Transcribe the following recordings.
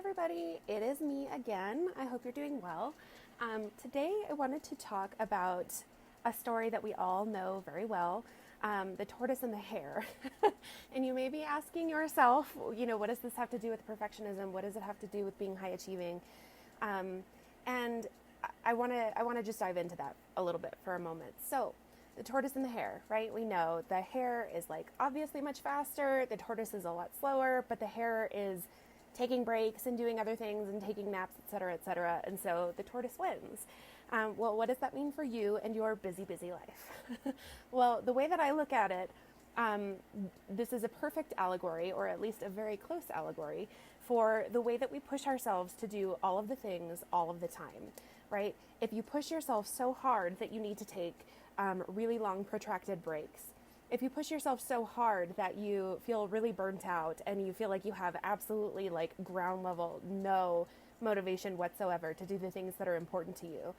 everybody, it is me again. I hope you're doing well. Today I wanted to talk about a story that we all know very well, the tortoise and the hare. And you may be asking yourself, what does this have to do with perfectionism? What does it have to do with being high achieving? And I want to just dive into that a little bit for a moment. So the tortoise and the hare, right? We know the hare is like obviously much faster. The tortoise is a lot slower, but the hare is taking breaks and doing other things and taking naps, et cetera, et cetera. And so the tortoise wins. Well, what does that mean for you and your busy, busy life? Well, the way that I look at it, this is a perfect allegory, or at least a very close allegory, for the way that we push ourselves to do all of the things all of the time, right? If you push yourself so hard that you need to take really long, protracted breaks, if you push yourself so hard that you feel really burnt out and you feel like you have absolutely like ground level, no motivation whatsoever to do the things that are important to you,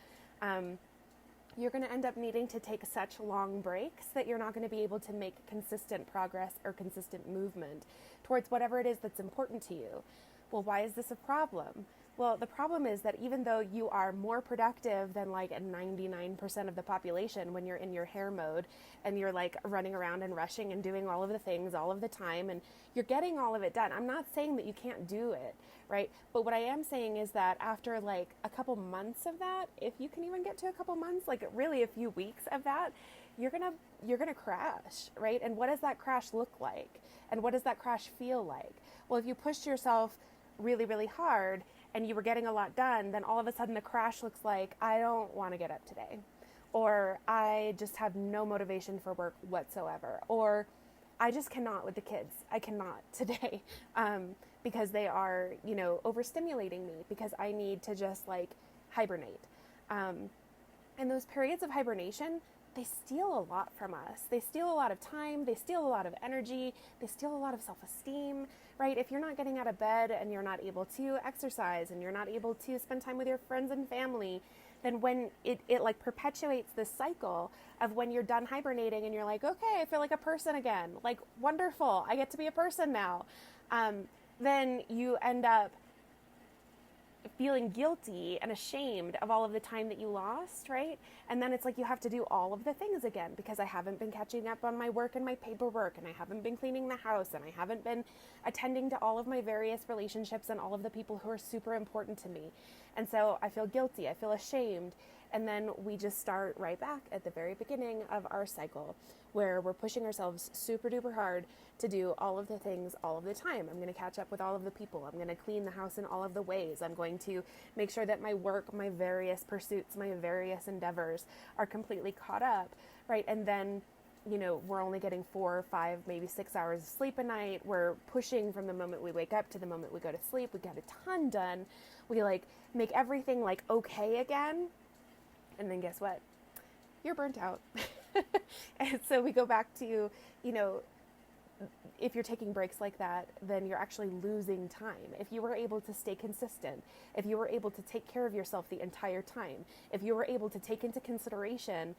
you're going to end up needing to take such long breaks that you're not going to be able to make consistent progress or consistent movement towards whatever it is that's important to you. Well, why is this a problem? Well, the problem is that even though you are more productive than like 99% of the population when you're in your hare mode and you're like running around and rushing and doing all of the things all of the time and you're getting all of it done. I'm not saying that you can't do it, right? But what I am saying is that after like a couple months of that, if you can even get to a couple months, like really a few weeks of that, you're gonna crash, right? And what does that crash look like? And what does that crash feel like? Well, if you pushed yourself really, really hard and you were getting a lot done, then all of a sudden the crash looks like, I don't want to get up today. Or I just have no motivation for work whatsoever. Or I just cannot with the kids. I cannot today because they are, overstimulating me because I need to just like hibernate. And those periods of hibernation, they steal a lot from us. They steal a lot of time. They steal a lot of energy. They steal a lot of self-esteem, right? If you're not getting out of bed and you're not able to exercise and you're not able to spend time with your friends and family, then when it like perpetuates this cycle of when you're done hibernating and you're like, okay, I feel like a person again, like wonderful, I get to be a person now. Then you end up feeling guilty and ashamed of all of the time that you lost, right? And then it's like you have to do all of the things again because I haven't been catching up on my work and my paperwork, and I haven't been cleaning the house, and I haven't been attending to all of my various relationships and all of the people who are super important to me. And so I feel guilty, I feel ashamed, and then we just start right back at the very beginning of our cycle where we're pushing ourselves super duper hard to do all of the things all of the time. I'm going to catch up with all of the people. I'm going to clean the house in all of the ways. I'm going to make sure that my work, my various pursuits, my various endeavors are completely caught up, right? And then, we're only getting 4 or 5, maybe 6 hours of sleep a night. We're pushing from the moment we wake up to the moment we go to sleep. We get a ton done. We like make everything like okay again. And then guess what? You're burnt out. And so we go back to, if you're taking breaks like that, then you're actually losing time. If you were able to stay consistent, if you were able to take care of yourself the entire time, if you were able to take into consideration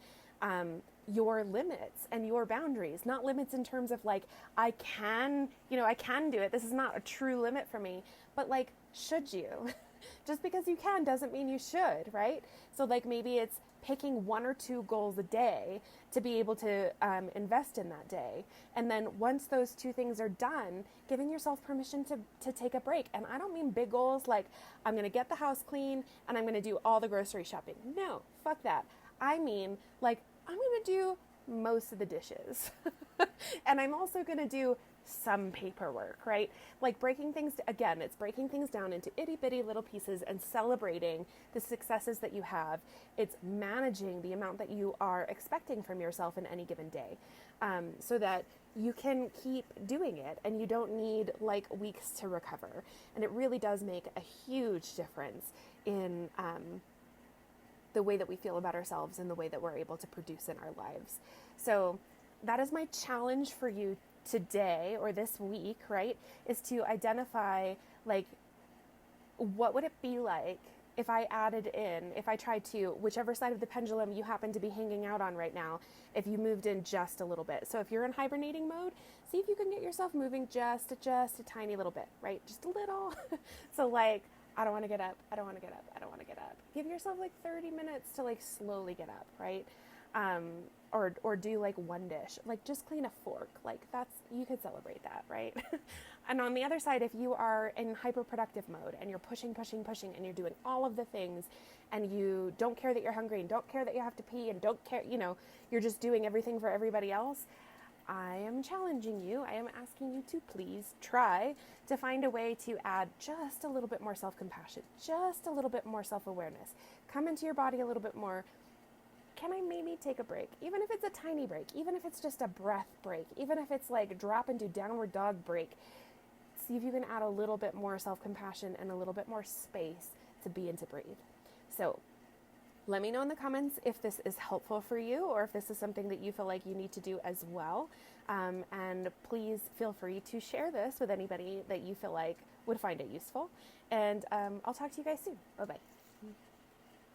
your limits and your boundaries, not limits in terms of like, I can do it. This is not a true limit for me, but like, should you? Just because you can doesn't mean you should, right? So like maybe it's picking 1 or 2 goals a day to be able to invest in that day. And then once those 2 things are done, giving yourself permission to take a break. And I don't mean big goals like I'm going to get the house clean and I'm going to do all the grocery shopping. No, fuck that. I mean like I'm going to do most of the dishes. And I'm also going to do some paperwork, right? Like breaking things, again, it's breaking things down into itty bitty little pieces and celebrating the successes that you have. It's managing the amount that you are expecting from yourself in any given day, so that you can keep doing it and you don't need like weeks to recover. And it really does make a huge difference in the way that we feel about ourselves and the way that we're able to produce in our lives. So that is my challenge for you today or this week, right, is to identify like what would it be like if I added in, if I tried to, whichever side of the pendulum you happen to be hanging out on right now, if you moved in just a little bit. So if you're in hibernating mode, see if you can get yourself moving just a tiny little bit, right? Just a little. So like, I don't want to get up. I don't want to get up. I don't want to get up. Give yourself like 30 minutes to like slowly get up, right? Or do like one dish, like just clean a fork. Like you could celebrate that, right? And on the other side, if you are in hyperproductive mode and you're pushing, and you're doing all of the things and you don't care that you're hungry and don't care that you have to pee and don't care, you're just doing everything for everybody else, I am challenging you. I am asking you to please try to find a way to add just a little bit more self-compassion, just a little bit more self-awareness. Come into your body a little bit more. Can I maybe take a break? Even if it's a tiny break, even if it's just a breath break, even if it's like drop into downward dog break, see if you can add a little bit more self-compassion and a little bit more space to be and to breathe. So let me know in the comments if this is helpful for you or if this is something that you feel like you need to do as well. And please feel free to share this with anybody that you feel like would find it useful. And I'll talk to you guys soon. Bye-bye.